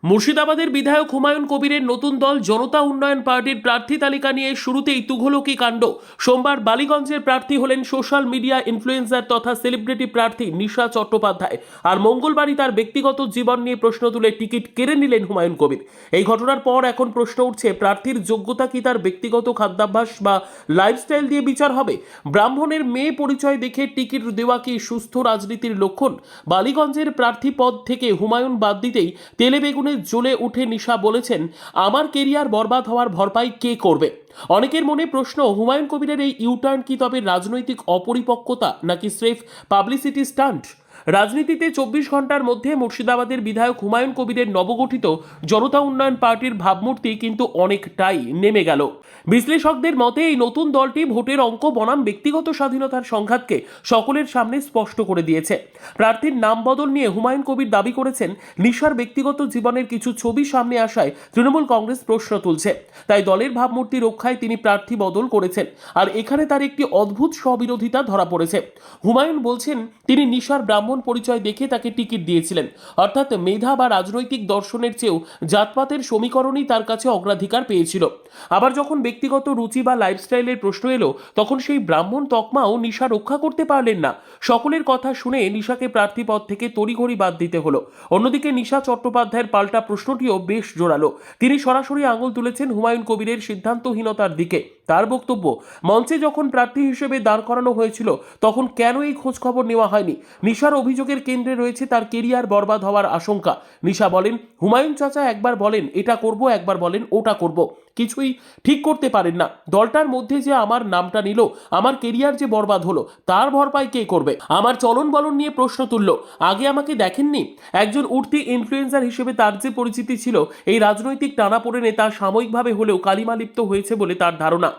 মুর্শিদাবাদের বিধায়ক হুমায়ুন কবিরের নতুন দল জনতা উন্নয়ন পার্টির প্রার্থী তালিকা নিয়ে শুরুতেই তুঘলকি কাণ্ড। সোমবার বালিগঞ্জের প্রার্থী হলেন সোশ্যাল মিডিয়া ইনফ্লুয়েন্সার তথা সেলিব্রিটি প্রার্থী নিশা চট্টোপাধ্যায়। আর মঙ্গলবারই তার ব্যক্তিগত জীবন নিয়ে প্রশ্ন তুলে টিকিট কেড়ে নিলেন হুমায়ুন কবির। এই ঘটনার পর এখন প্রশ্ন উঠছে, প্রার্থীর যোগ্যতা কি তার ব্যক্তিগত খাদ্যাভ্যাস বা লাইফস্টাইল দিয়ে বিচার হবে? ব্রাহ্মণের মেয়ে পরিচয় দেখে টিকিট দেওয়া কি সুস্থ রাজনীতির লক্ষণ? বালিগঞ্জের প্রার্থী পদ থেকে হুমায়ুন বাদ দিতেই তেলে বেগুনে জ্বলে উঠে নিশা বলেছেন, আমার কেরিয়ার বরবাদ হওয়ার ভরপাই কে করবে? অনেকের মনে প্রশ্ন, হুমায়ুন কবিরের এই ইউটার্ন কি তবে রাজনৈতিক অপরিপক্কতা নাকি স্রেফ পাবলিসিটি স্টান্ট? রাজনীতিতে 24 ঘন্টার মধ্যে মুর্শিদাবাদের বিধায়ক হুমায়ুন কবিরের নবগঠিত জনতা উন্নয়ন পার্টির ভাবমূর্তি কিন্তু অনেকটাই নেমে গেল। বিশ্লেষকদের মতে এই নতুন দলটি ভোটের অঙ্ক বনাম ব্যক্তিগত স্বাধীনতার সংঘাতকে সকলের সামনে স্পষ্ট করে দিয়েছে। প্রার্থীর নাম বদল নিয়ে হুমায়ুন কবির দাবি করেছেন, নিশার ব্যক্তিগত জীবনের কিছু ছবি সামনে আসায় তৃণমূল কংগ্রেস প্রশ্ন তুলছে, তাই দলের ভাবমূর্তি রক্ষায় তিনি প্রার্থী বদল করেছেন। আর এখানে তার একটি অদ্ভুত স্ববিরোধিতা ধরা পড়েছে। হুমায়ুন বলছেন, তিনি নিশার ব্রাহ্মণ পরিচয় দেখে তাকে টিকিট দিয়েছিলেন, অর্থাৎ মেধা বা রাজনৈতিক দর্শনের চেয়েও জাতপাতের সমীকরণই তার কাছে অগ্রাধিকার পেয়েছিল। আবার যখন ব্যক্তিগত রুচি বা লাইফস্টাইলের প্রশ্ন এলো, তখন সেই ব্রাহ্মণ তকমাও নিশা রক্ষা করতে পারলেন না। সকলের কথা শুনে নিশাকে প্রার্থী পদ থেকে তড়িঘড়ি বাদ দিতে হলো। অন্যদিকে নিশা চট্টোপাধ্যায়ের পাল্টা প্রশ্নটিও বেশ জোরালো। তিনি সরাসরি আঙুল তুলেছেন হুমায়ুন কবিরের সিদ্ধান্তহীনতার দিকে। তার বক্তব্য, মঞ্চে যখন প্রার্থী হিসেবে দাঁড় করানো হয়েছিল তখন কেন এই খোঁজখবর নেওয়া হয়নি? নিশার অভিযোগের কেন্দ্রে রয়েছে তার কেরিয়ার বরবাদ হওয়ার আশঙ্কা। নিশা বলেন, হুমায়ুন চাচা একবার বলেন এটা করব, একবার বলেন ওটা করব, কিছুই ঠিক করতে পারেন না। দলটার মধ্যে যে আমার নামটা নিল, আমার কেরিয়ার যে বরবাদ হলো, তার ভরপাই কে করবে? আমার চলন বলন নিয়ে প্রশ্ন তুলল, আগে আমাকে দেখেননি? একজন উঠতি ইনফ্লুয়েন্সার হিসেবে তার যে পরিচিতি ছিল, এই রাজনৈতিক টানাপোড়েনে তা সাময়িকভাবে হলেও কালিমালিপ্ত হয়েছে বলে তার ধারণা।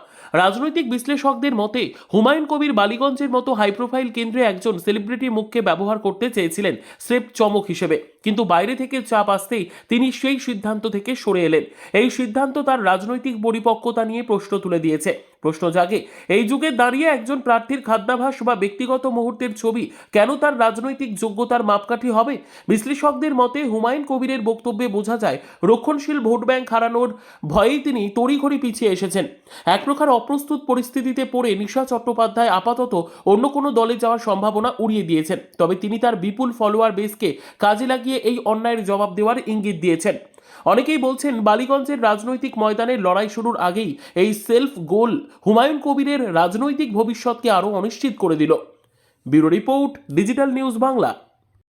রাজনৈতিক বিশ্লেষকদের মতে হুমায়ুন কবির বালিগঞ্জের মতো হাইপ্রোফাইল কেন্দ্রে একজন সেলিব্রিটি মুখকে ব্যবহার করতে চেয়েছিলেন স্রেফ চমক হিসেবে, কিন্তু বাইরে থেকে চাপ আসতেই তিনি সেই সিদ্ধান্ত থেকে সরে এলেন। এই সিদ্ধান্ত তার রাজনৈতিক পরিপক্কতা নিয়ে প্রশ্ন তুলে দিয়েছে। প্রশ্ন জাগে, এই যুগে দাঁড়িয়ে একজন প্রার্থীর খাদ্যাভ্যাস বা ব্যক্তিগত মুহূর্তের ছবি কেন তার রাজনৈতিক যোগ্যতার মাপকাঠি হবে? বিশ্লেষকদের মতে হুমায়ুন কবিরের বক্তব্যে বোঝা যায়, রক্ষণশীল ভোট ব্যাংক হারানোর ভয়েই তিনি তড়িঘড়ি পিছিয়ে এসেছেন। এক প্রকার অপ্রস্তুত পরিস্থিতিতে পড়ে নিশা চট্টোপাধ্যায় আপাতত অন্য কোনো দলে যাওয়ার সম্ভাবনা উড়িয়ে দিয়েছেন। তবে তিনি তার বিপুল ফলোয়ার বেসকে কাজে লাগিয়ে এই অন্যায়ের জবাব দেওয়ার ইঙ্গিত দিয়েছেন। অনেকেই বলছেন, বালিগঞ্জের রাজনৈতিক ময়দানের লড়াই শুরুর আগেই এই সেলফ গোল হুমায়ুন কবিরের রাজনৈতিক ভবিষ্যৎকে আরও অনিশ্চিত করে দিল। Bureau report, digital news Bangla.